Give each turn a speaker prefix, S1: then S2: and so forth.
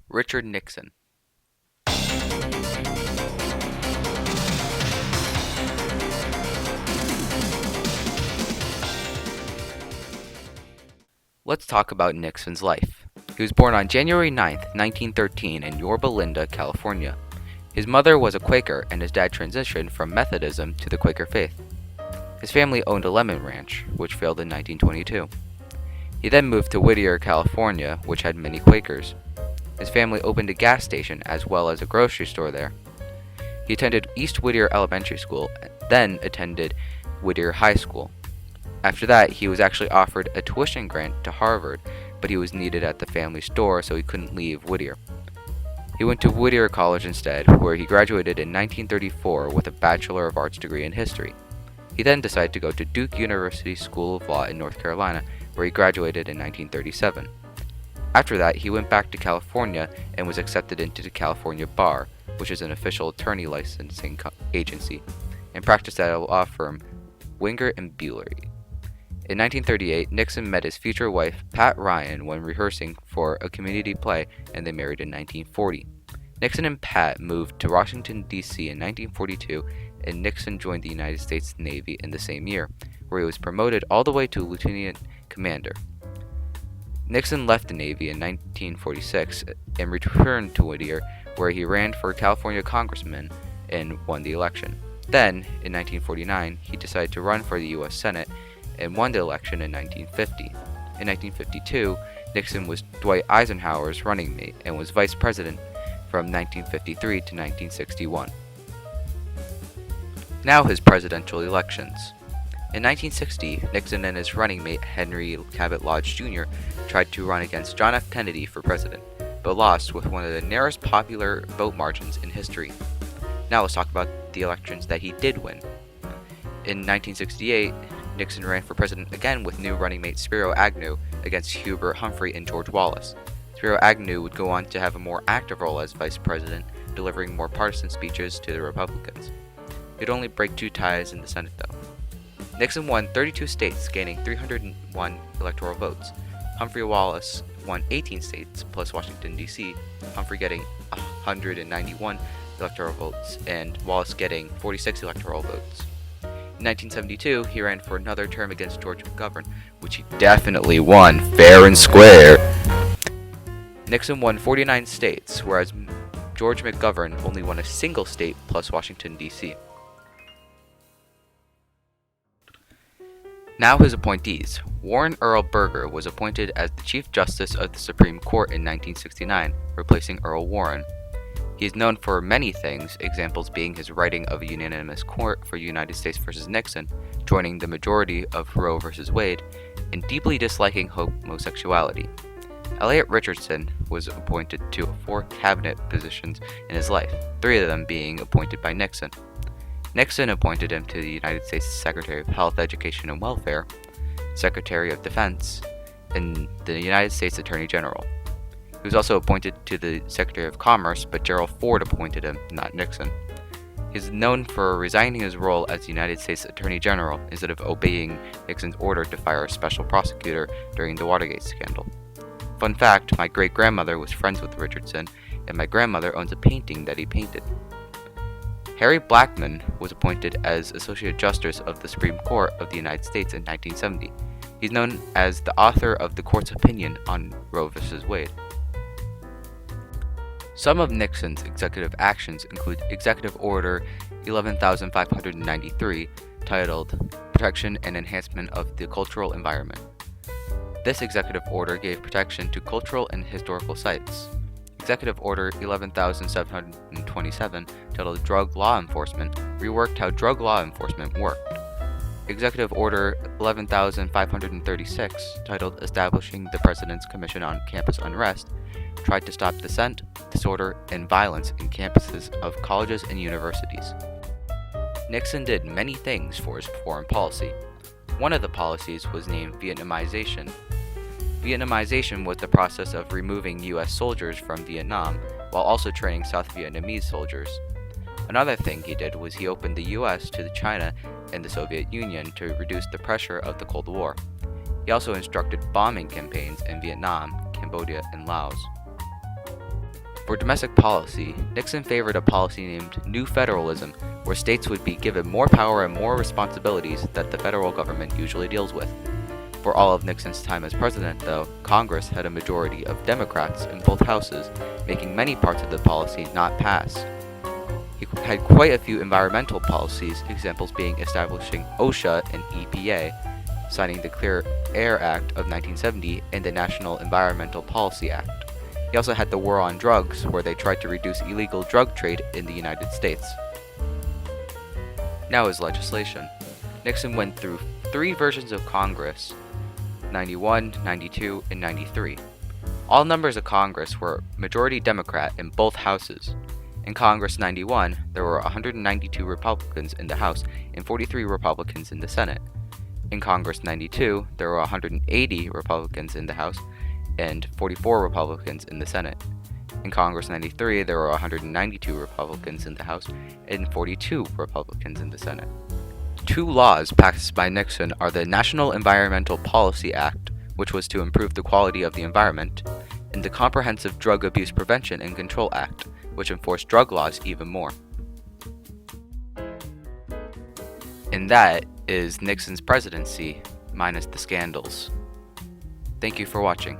S1: Richard Nixon. Let's talk about Nixon's life. He was born on January 9, 1913 in Yorba Linda, California. His mother was a Quaker and his dad transitioned from Methodism to the Quaker faith. His family owned a lemon ranch, which failed in 1922. He then moved to Whittier, California, which had many Quakers. His family opened a gas station as well as a grocery store there. He attended East Whittier Elementary School, then attended Whittier High School. After that, he was actually offered a tuition grant to Harvard, but he was needed at the family store, so he couldn't leave Whittier. He went to Whittier College instead, where he graduated in 1934 with a Bachelor of Arts degree in history. He then decided to go to Duke University School of Law in North Carolina, where he graduated in 1937. After that, he went back to California and was accepted into the California Bar, which is an official attorney licensing agency, and practiced at a law firm, Winger and Buehler. In 1938, Nixon met his future wife, Pat Ryan, when rehearsing for a community play, and they married in 1940. Nixon and Pat moved to Washington, D.C. in 1942, and Nixon joined the United States Navy in the same year, where he was promoted all the way to lieutenant commander. Nixon left the Navy in 1946 and returned to Whittier, where he ran for California congressman and won the election. Then, in 1949, he decided to run for the U.S. Senate and won the election in 1950. In 1952, Nixon was Dwight Eisenhower's running mate and was vice president from 1953 to 1961. Now his presidential elections. In 1960, Nixon and his running mate Henry Cabot Lodge Jr. tried to run against John F. Kennedy for president, but lost with one of the narrowest popular vote margins in history. Now let's talk about the elections that he did win. In 1968, Nixon ran for president again with new running mate Spiro Agnew against Hubert Humphrey and George Wallace. Spiro Agnew would go on to have a more active role as vice president, delivering more partisan speeches to the Republicans. He'd only break 2 ties in the Senate, though. Nixon won 32 states, gaining 301 electoral votes. Humphrey Wallace won 18 states, plus Washington, D.C., Humphrey getting 191 electoral votes, and Wallace getting 46 electoral votes. In 1972, he ran for another term against George McGovern, which he definitely won fair and square. Nixon won 49 states, whereas George McGovern only won a single state plus Washington, D.C. Now his appointees. Warren Earl Burger was appointed as the Chief Justice of the Supreme Court in 1969, replacing Earl Warren. He is known for many things, examples being his writing of a unanimous court for United States v. Nixon, joining the majority of Roe v. Wade, and deeply disliking homosexuality. Elliot Richardson was appointed to 4 cabinet positions in his life, 3 of them being appointed by Nixon. Nixon appointed him to the United States Secretary of Health, Education, and Welfare, Secretary of Defense, and the United States Attorney General. He was also appointed to the Secretary of Commerce, but Gerald Ford appointed him, not Nixon. He is known for resigning his role as the United States Attorney General instead of obeying Nixon's order to fire a special prosecutor during the Watergate scandal. Fun fact, my great-grandmother was friends with Richardson, and my grandmother owns a painting that he painted. Harry Blackmun was appointed as Associate Justice of the Supreme Court of the United States in 1970. He's known as the author of the court's opinion on Roe v. Wade. Some of Nixon's executive actions include Executive Order 11,593, titled Protection and Enhancement of the Cultural Environment. This executive order gave protection to cultural and historical sites. Executive Order 11,727, titled Drug Law Enforcement, reworked how drug law enforcement worked. Executive Order 11,536, titled Establishing the President's Commission on Campus Unrest, tried to stop dissent, disorder, and violence in campuses of colleges and universities. Nixon did many things for his foreign policy. One of the policies was named Vietnamization. Vietnamization was the process of removing U.S. soldiers from Vietnam while also training South Vietnamese soldiers. Another thing he did was he opened the U.S. to China and the Soviet Union to reduce the pressure of the Cold War. He also instructed bombing campaigns in Vietnam, Cambodia, and Laos. For domestic policy, Nixon favored a policy named New Federalism, where states would be given more power and more responsibilities that the federal government usually deals with. For all of Nixon's time as president, though, Congress had a majority of Democrats in both houses, making many parts of the policy not pass. He had quite a few environmental policies, examples being establishing OSHA and EPA, signing the Clear Air Act of 1970 and the National Environmental Policy Act. He also had the war on drugs, where they tried to reduce illegal drug trade in the United States. Now his legislation. Nixon went through 3 versions of Congress, 91, 92, and 93. All members of Congress were majority Democrat in both houses. In Congress 91, there were 192 Republicans in the House and 43 Republicans in the Senate. In Congress 92, there were 180 Republicans in the House and 44 Republicans in the Senate. In Congress 93, there were 192 Republicans in the House and 42 Republicans in the Senate. 2 laws passed by Nixon are the National Environmental Policy Act, which was to improve the quality of the environment, and the Comprehensive Drug Abuse Prevention and Control Act, which enforced drug laws even more. And that is Nixon's presidency, minus the scandals. Thank you for watching.